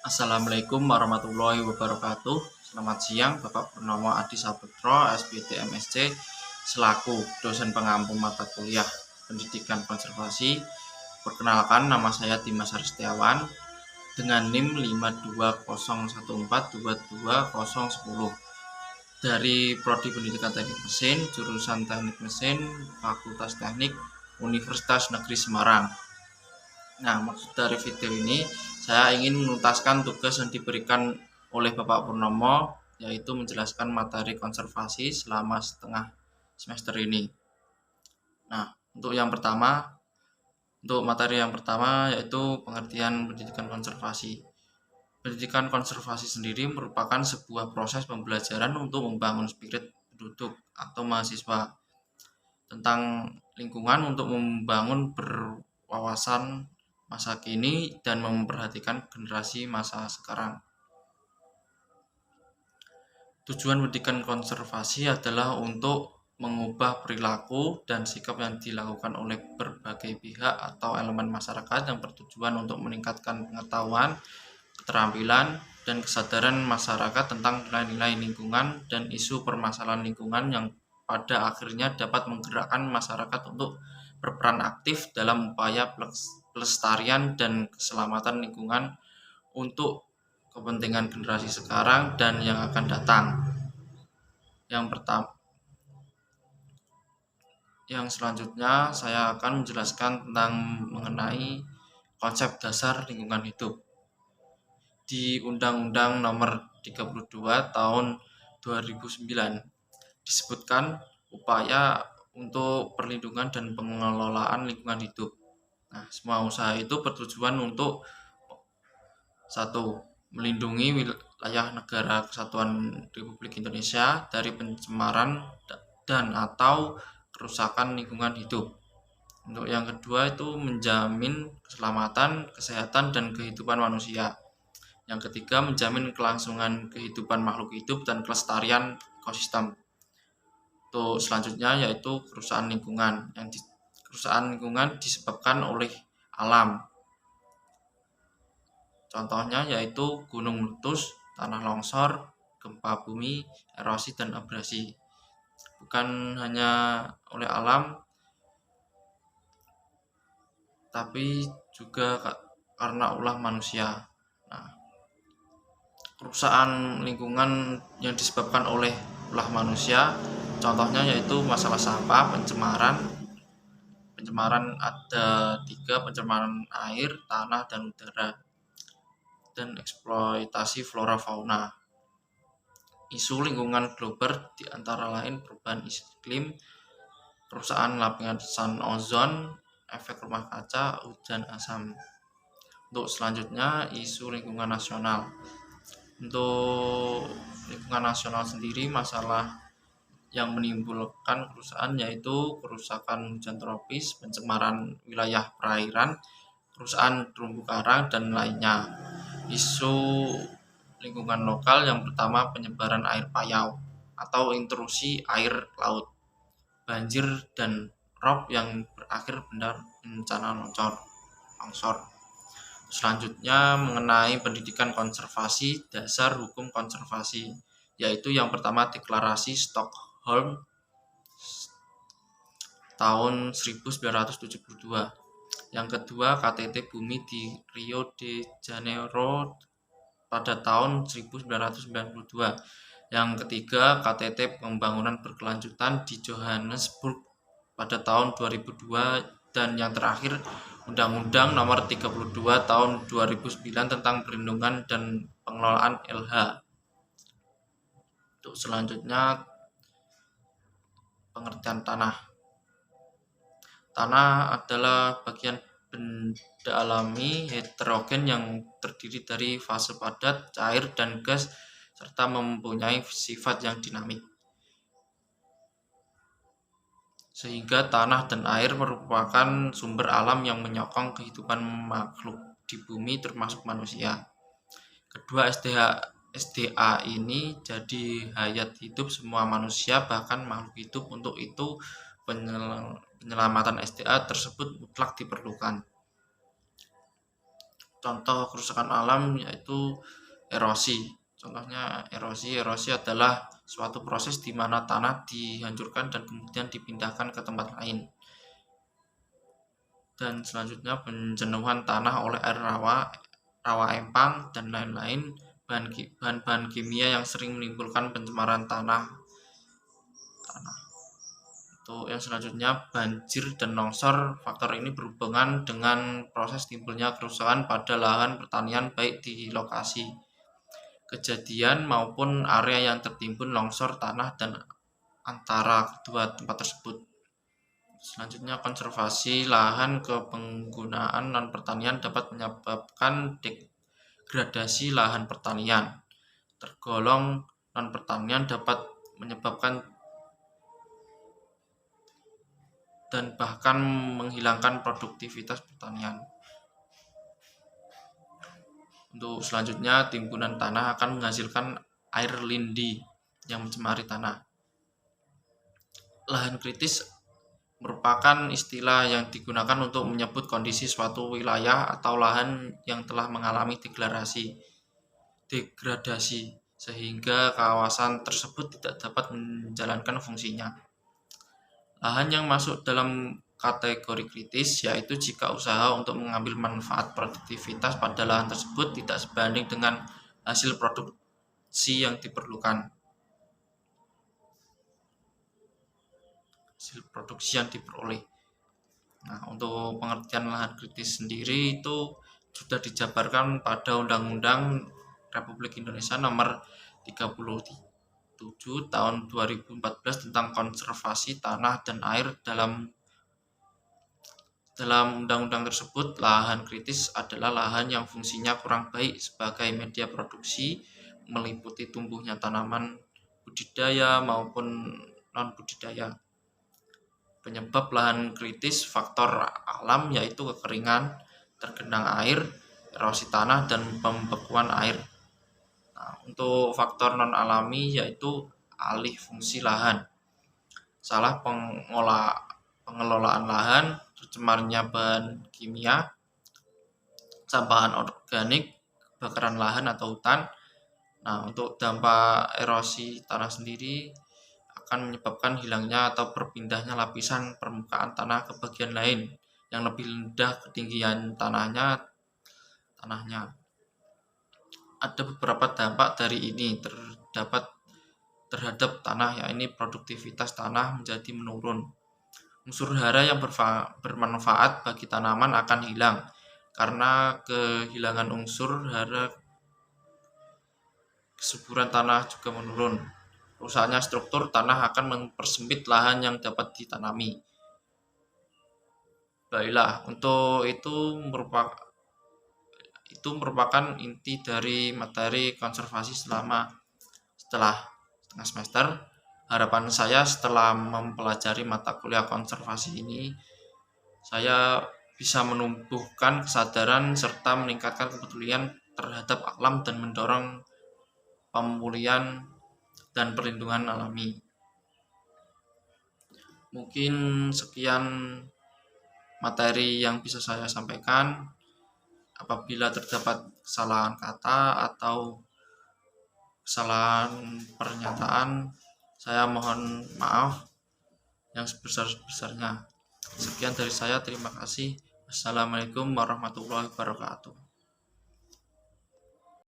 Assalamualaikum warahmatullahi wabarakatuh. Selamat siang, Bapak Purnomo Adi Saputro, SPT MSc, selaku dosen pengampu mata kuliah Pendidikan Konservasi. Perkenalkan, nama saya Dimas Aristiawan dengan NIM 52014222010 dari Prodi Pendidikan Teknik Mesin, jurusan Teknik Mesin, Fakultas Teknik, Universitas Negeri Semarang. Nah, maksud dari video ini, saya ingin menuntaskan tugas yang diberikan oleh Bapak Purnomo, yaitu menjelaskan materi konservasi selama setengah semester ini. Nah, untuk materi yang pertama yaitu pengertian pendidikan konservasi. Pendidikan konservasi sendiri merupakan sebuah proses pembelajaran untuk membangun spirit penduduk atau mahasiswa tentang lingkungan untuk membangun berwawasan masa kini dan memperhatikan generasi masa sekarang. Tujuan pendidikan konservasi adalah untuk mengubah perilaku dan sikap yang dilakukan oleh berbagai pihak atau elemen masyarakat yang bertujuan untuk meningkatkan pengetahuan, keterampilan, dan kesadaran masyarakat tentang nilai-nilai lingkungan dan isu permasalahan lingkungan yang pada akhirnya dapat menggerakkan masyarakat untuk berperan aktif dalam upaya pelestarian dan keselamatan lingkungan untuk kepentingan generasi sekarang dan yang akan datang. Yang selanjutnya saya akan menjelaskan tentang mengenai konsep dasar lingkungan hidup. Di Undang-Undang Nomor 32 Tahun 2009 disebutkan upaya untuk perlindungan dan pengelolaan lingkungan hidup. Nah, semua usaha itu bertujuan untuk 1. Melindungi wilayah negara kesatuan Republik Indonesia dari pencemaran dan atau kerusakan lingkungan hidup. Untuk yang kedua itu menjamin keselamatan, kesehatan, dan kehidupan manusia. Yang ketiga menjamin kelangsungan kehidupan makhluk hidup dan kelestarian ekosistem. Untuk selanjutnya yaitu kerusakan lingkungan. Kerusakan lingkungan disebabkan oleh alam. Contohnya yaitu gunung meletus, tanah longsor, gempa bumi, erosi, dan abrasi. Bukan hanya oleh alam, tapi juga karena ulah manusia. Nah, kerusakan lingkungan yang disebabkan oleh ulah manusia, contohnya yaitu masalah sampah, pencemaran ada 3, pencemaran air, tanah, dan udara, dan eksploitasi flora fauna. Isu lingkungan global diantara lain perubahan iklim, kerusakan lapisan ozon, efek rumah kaca, hujan asam. Untuk selanjutnya isu lingkungan nasional. Untuk lingkungan nasional sendiri, masalah yang menimbulkan kerusakan yaitu kerusakan hujan tropis, pencemaran wilayah perairan, kerusakan terumbu karang, dan lainnya. Isu lingkungan lokal yang pertama penyebaran air payau atau intrusi air laut, banjir, dan rob yang berakhir bencana longsor. Selanjutnya mengenai pendidikan konservasi, dasar hukum konservasi, yaitu yang pertama Deklarasi Stockholm tahun 1972. Yang kedua KTT Bumi di Rio de Janeiro pada tahun 1992. Yang ketiga KTT Pembangunan Berkelanjutan di Johannesburg pada tahun 2002, dan yang terakhir Undang-Undang Nomor 32 Tahun 2009 tentang Perlindungan dan Pengelolaan LH. Untuk selanjutnya pengertian tanah. Tanah adalah bagian benda alami heterogen yang terdiri dari fase padat, cair, dan gas, serta mempunyai sifat yang dinamik. Sehingga tanah dan air merupakan sumber alam yang menyokong kehidupan makhluk di bumi termasuk manusia. Kedua, SDA ini jadi hayat hidup semua manusia bahkan makhluk hidup. Untuk itu penyelamatan SDA tersebut mutlak diperlukan. Contoh kerusakan alam yaitu erosi. Contohnya erosi adalah suatu proses di mana tanah dihancurkan dan kemudian dipindahkan ke tempat lain. Dan selanjutnya penjenuhan tanah oleh air rawa empang, dan lain-lain. Bahan-bahan kimia yang sering menimbulkan pencemaran tanah. Untuk yang selanjutnya, banjir dan longsor. Faktor ini berhubungan dengan proses timbulnya kerusakan pada lahan pertanian baik di lokasi kejadian maupun area yang tertimbun longsor tanah dan antara kedua tempat tersebut. Selanjutnya, konservasi lahan ke penggunaan non-pertanian dapat menyebabkan degradasi lahan pertanian. Tergolong non-pertanian dapat menyebabkan dan bahkan menghilangkan produktivitas pertanian. Untuk selanjutnya, timbunan tanah akan menghasilkan air lindi yang mencemari tanah. Lahan kritis merupakan istilah yang digunakan untuk menyebut kondisi suatu wilayah atau lahan yang telah mengalami degradasi sehingga kawasan tersebut tidak dapat menjalankan fungsinya. Lahan yang masuk dalam kategori kritis yaitu jika usaha untuk mengambil manfaat produktivitas pada lahan tersebut tidak sebanding dengan hasil produksi yang diperlukan. Hasil produksi yang diperoleh. Nah, untuk pengertian lahan kritis sendiri itu sudah dijabarkan pada Undang-Undang Republik Indonesia Nomor 37 tahun 2014 tentang konservasi tanah dan air. Dalam undang-undang tersebut, lahan kritis adalah lahan yang fungsinya kurang baik sebagai media produksi, meliputi tumbuhnya tanaman budidaya maupun non-budidaya. Penyebab lahan kritis faktor alam yaitu kekeringan, tergenang air, erosi tanah, dan pembekuan air. Nah, untuk faktor non-alami yaitu alih fungsi lahan, salah pengelolaan lahan, tercemarnya bahan kimia, sampahan organik, kebakaran lahan atau hutan. Nah, untuk dampak erosi tanah sendiri akan menyebabkan hilangnya atau berpindahnya lapisan permukaan tanah ke bagian lain yang lebih rendah ketinggian tanahnya. Ada beberapa dampak dari ini terhadap tanah, yakni produktivitas tanah menjadi menurun. Unsur hara yang bermanfaat bagi tanaman akan hilang. Karena kehilangan unsur hara, kesuburan tanah juga menurun. Rusaknya struktur tanah akan mempersempit lahan yang dapat ditanami. Baiklah, untuk itu merupakan inti dari materi konservasi setelah setengah semester. Harapan saya setelah mempelajari mata kuliah konservasi ini, saya bisa menumbuhkan kesadaran serta meningkatkan kepedulian terhadap alam dan mendorong pemulihan dan perlindungan alami. Mungkin sekian materi yang bisa saya sampaikan. Apabila terdapat kesalahan kata atau kesalahan pernyataan, saya mohon maaf yang sebesar-besarnya. Sekian dari saya, terima kasih. Assalamualaikum warahmatullahi wabarakatuh.